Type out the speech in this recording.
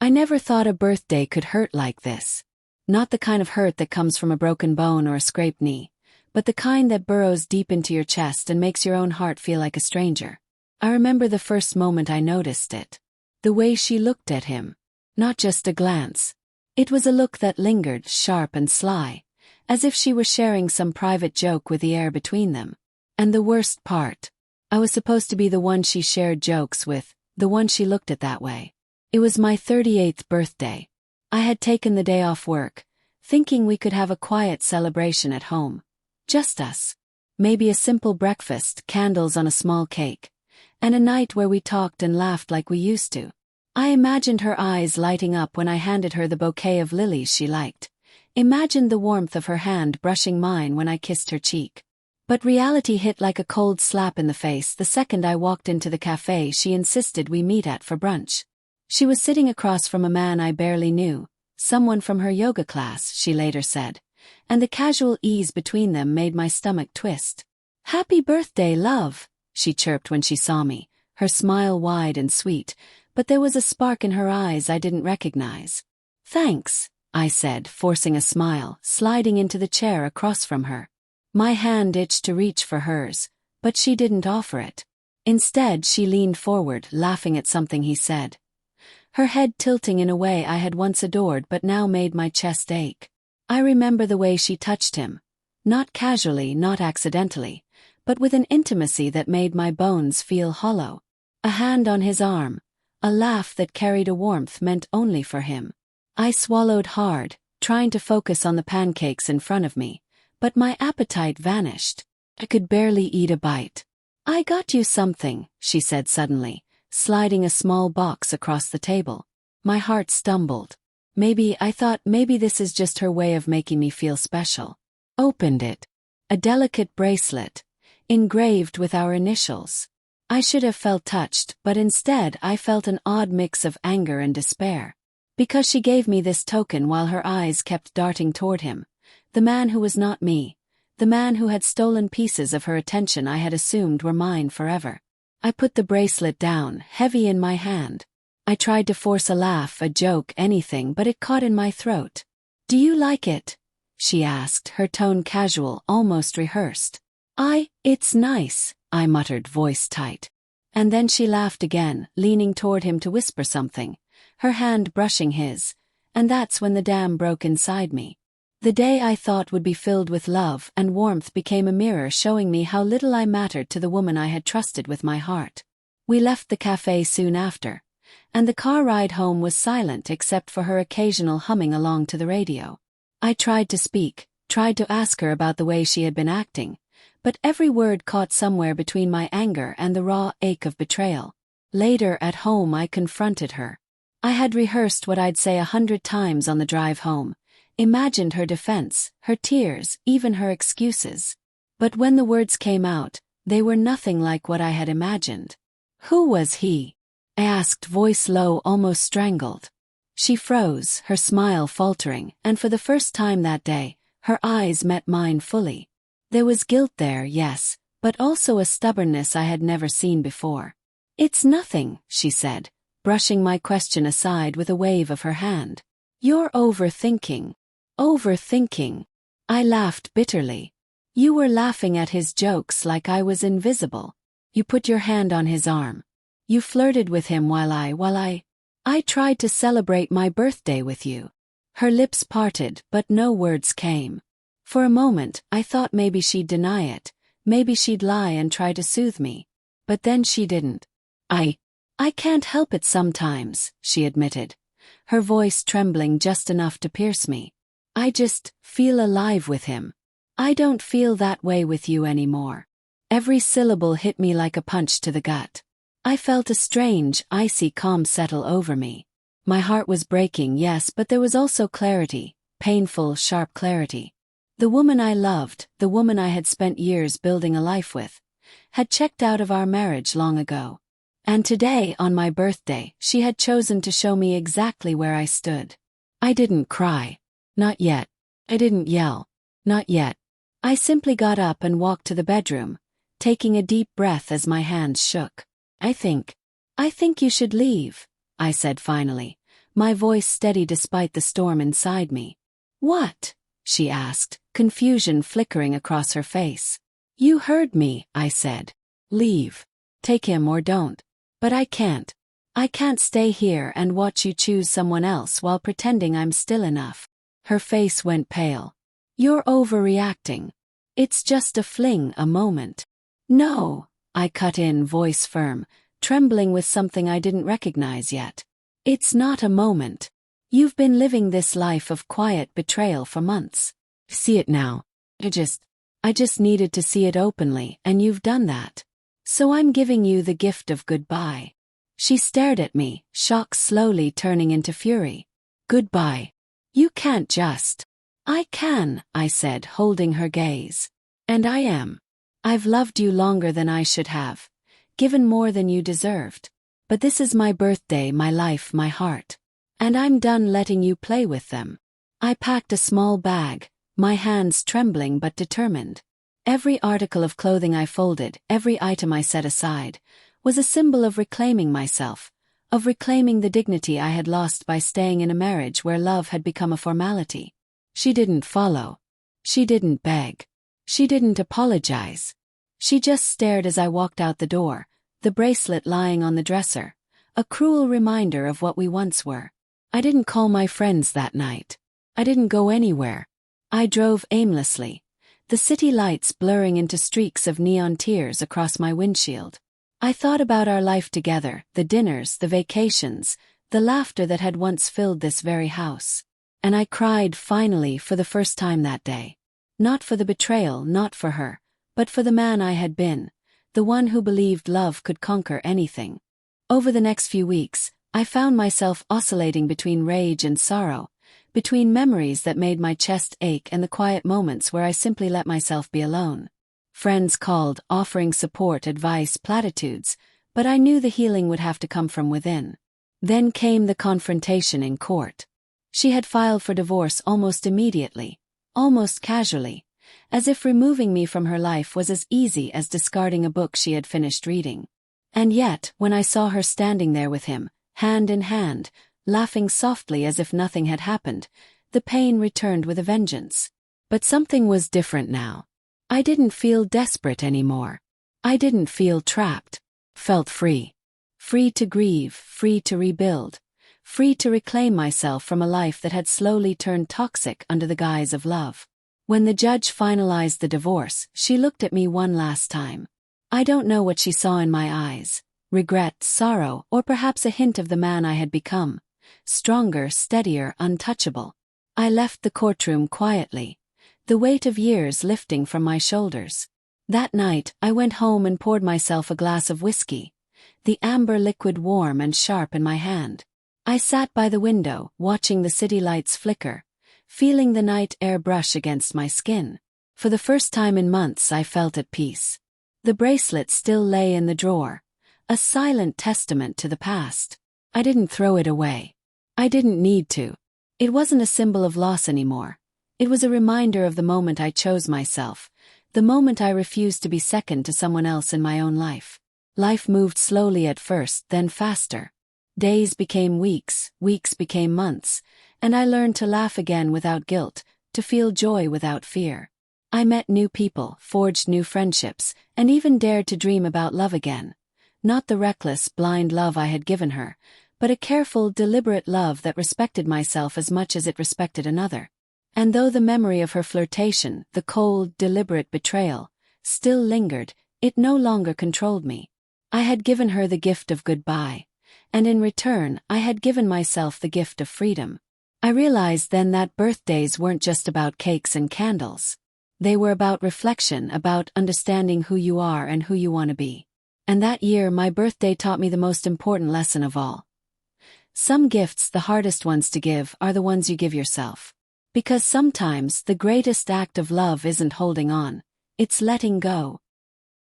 I never thought a birthday could hurt like this. Not the kind of hurt that comes from a broken bone or a scraped knee, but the kind that burrows deep into your chest and makes your own heart feel like a stranger. I remember the first moment I noticed it. The way she looked at him. Not just a glance. It was a look that lingered, sharp and sly, as if she were sharing some private joke with the air between them. And the worst part, I was supposed to be the one she shared jokes with, the one she looked at that way. It was my 38th birthday. I had taken the day off work, thinking we could have a quiet celebration at home. Just us. Maybe a simple breakfast, candles on a small cake, and a night where we talked and laughed like we used to. I imagined her eyes lighting up when I handed her the bouquet of lilies she liked. Imagined the warmth of her hand brushing mine when I kissed her cheek. But reality hit like a cold slap in the face the second I walked into the cafe she insisted we meet at for brunch. She was sitting across from a man I barely knew, someone from her yoga class, she later said, and the casual ease between them made my stomach twist. "Happy birthday, love," she chirped when she saw me, her smile wide and sweet, but there was a spark in her eyes I didn't recognize. "Thanks," I said, forcing a smile, sliding into the chair across from her. My hand itched to reach for hers, but she didn't offer it. Instead, she leaned forward, laughing at something he said. Her head tilting in a way I had once adored but now made my chest ache. I remember the way she touched him. Not casually, not accidentally, but with an intimacy that made my bones feel hollow. A hand on his arm. A laugh that carried a warmth meant only for him. I swallowed hard, trying to focus on the pancakes in front of me, but my appetite vanished. I could barely eat a bite. "I got you something," she said suddenly, sliding a small box across the table. My heart stumbled. I thought maybe this is just her way of making me feel special. Opened it. A delicate bracelet, engraved with our initials. I should have felt touched, but instead I felt an odd mix of anger and despair. Because she gave me this token while her eyes kept darting toward him. The man who was not me. The man who had stolen pieces of her attention I had assumed were mine forever. I put the bracelet down, heavy in my hand. I tried to force a laugh, a joke, anything, but it caught in my throat. "Do you like it?" she asked, her tone casual, almost rehearsed. It's nice," I muttered, voice tight. And then she laughed again, leaning toward him to whisper something, her hand brushing his, and that's when the dam broke inside me. The day I thought would be filled with love and warmth became a mirror showing me how little I mattered to the woman I had trusted with my heart. We left the cafe soon after, and the car ride home was silent except for her occasional humming along to the radio. I tried to speak, tried to ask her about the way she had been acting, but every word caught somewhere between my anger and the raw ache of betrayal. Later at home I confronted her. I had rehearsed what I'd say 100 times on the drive home, imagined her defense, her tears, even her excuses. But when the words came out, they were nothing like what I had imagined. "Who was he?" I asked, voice low, almost strangled. She froze, her smile faltering, and for the first time that day, her eyes met mine fully. There was guilt there, yes, but also a stubbornness I had never seen before. "It's nothing," she said, brushing my question aside with a wave of her hand. "You're overthinking." Overthinking. I laughed bitterly. "You were laughing at his jokes like I was invisible. You put your hand on his arm. You flirted with him while I tried to celebrate my birthday with you." Her lips parted, but no words came. For a moment, I thought maybe she'd deny it, maybe she'd lie and try to soothe me. But then she didn't. I can't help it sometimes," she admitted, her voice trembling just enough to pierce me. "I just feel alive with him. I don't feel that way with you anymore." Every syllable hit me like a punch to the gut. I felt a strange, icy calm settle over me. My heart was breaking, yes, but there was also clarity, painful, sharp clarity. The woman I loved, the woman I had spent years building a life with, had checked out of our marriage long ago. And today, on my birthday, she had chosen to show me exactly where I stood. I didn't cry. Not yet. I didn't yell. Not yet. I simply got up and walked to the bedroom, taking a deep breath as my hands shook. I think you should leave," I said finally, my voice steady despite the storm inside me. "What?" she asked, confusion flickering across her face. "You heard me," I said. "Leave. Take him or don't. But I can't. I can't stay here and watch you choose someone else while pretending I'm still enough." Her face went pale. "You're overreacting. It's just a fling, a moment." "No," I cut in, voice firm, trembling with something I didn't recognize yet. "It's not a moment. You've been living this life of quiet betrayal for months. See it now. I just needed to see it openly, and you've done that. So I'm giving you the gift of goodbye." She stared at me, shock slowly turning into fury. "Goodbye. You can't just." "I can," I said, holding her gaze. "And I am. I've loved you longer than I should have, given more than you deserved. But this is my birthday, my life, my heart. And I'm done letting you play with them." I packed a small bag, my hands trembling but determined. Every article of clothing I folded, every item I set aside, was a symbol of reclaiming myself, of reclaiming the dignity I had lost by staying in a marriage where love had become a formality. She didn't follow. She didn't beg. She didn't apologize. She just stared as I walked out the door, the bracelet lying on the dresser, a cruel reminder of what we once were. I didn't call my friends that night. I didn't go anywhere. I drove aimlessly, the city lights blurring into streaks of neon tears across my windshield. I thought about our life together, the dinners, the vacations, the laughter that had once filled this very house. And I cried finally for the first time that day. Not for the betrayal, not for her, but for the man I had been, the one who believed love could conquer anything. Over the next few weeks, I found myself oscillating between rage and sorrow, between memories that made my chest ache and the quiet moments where I simply let myself be alone. Friends called, offering support, advice, platitudes, but I knew the healing would have to come from within. Then came the confrontation in court. She had filed for divorce almost immediately, almost casually, as if removing me from her life was as easy as discarding a book she had finished reading. And yet, when I saw her standing there with him, hand in hand, laughing softly as if nothing had happened, the pain returned with a vengeance. But something was different now. I didn't feel desperate anymore. I didn't feel trapped. Felt free. Free to grieve, free to rebuild, free to reclaim myself from a life that had slowly turned toxic under the guise of love. When the judge finalized the divorce, she looked at me one last time. I don't know what she saw in my eyes. Regret, sorrow, or perhaps a hint of the man I had become. Stronger, steadier, untouchable. I left the courtroom quietly, the weight of years lifting from my shoulders. That night, I went home and poured myself a glass of whiskey, the amber liquid warm and sharp in my hand. I sat by the window, watching the city lights flicker, feeling the night air brush against my skin. For the first time in months, I felt at peace. The bracelet still lay in the drawer, a silent testament to the past. I didn't throw it away. I didn't need to. It wasn't a symbol of loss anymore. It was a reminder of the moment I chose myself, the moment I refused to be second to someone else in my own life. Life moved slowly at first, then faster. Days became weeks, weeks became months, and I learned to laugh again without guilt, to feel joy without fear. I met new people, forged new friendships, and even dared to dream about love again. Not the reckless, blind love I had given her, but a careful, deliberate love that respected myself as much as it respected another. And though the memory of her flirtation, the cold, deliberate betrayal, still lingered, it no longer controlled me. I had given her the gift of goodbye, and in return, I had given myself the gift of freedom. I realized then that birthdays weren't just about cakes and candles. They were about reflection, about understanding who you are and who you want to be. And that year, my birthday taught me the most important lesson of all. Some gifts, the hardest ones to give, are the ones you give yourself. Because sometimes the greatest act of love isn't holding on, it's letting go.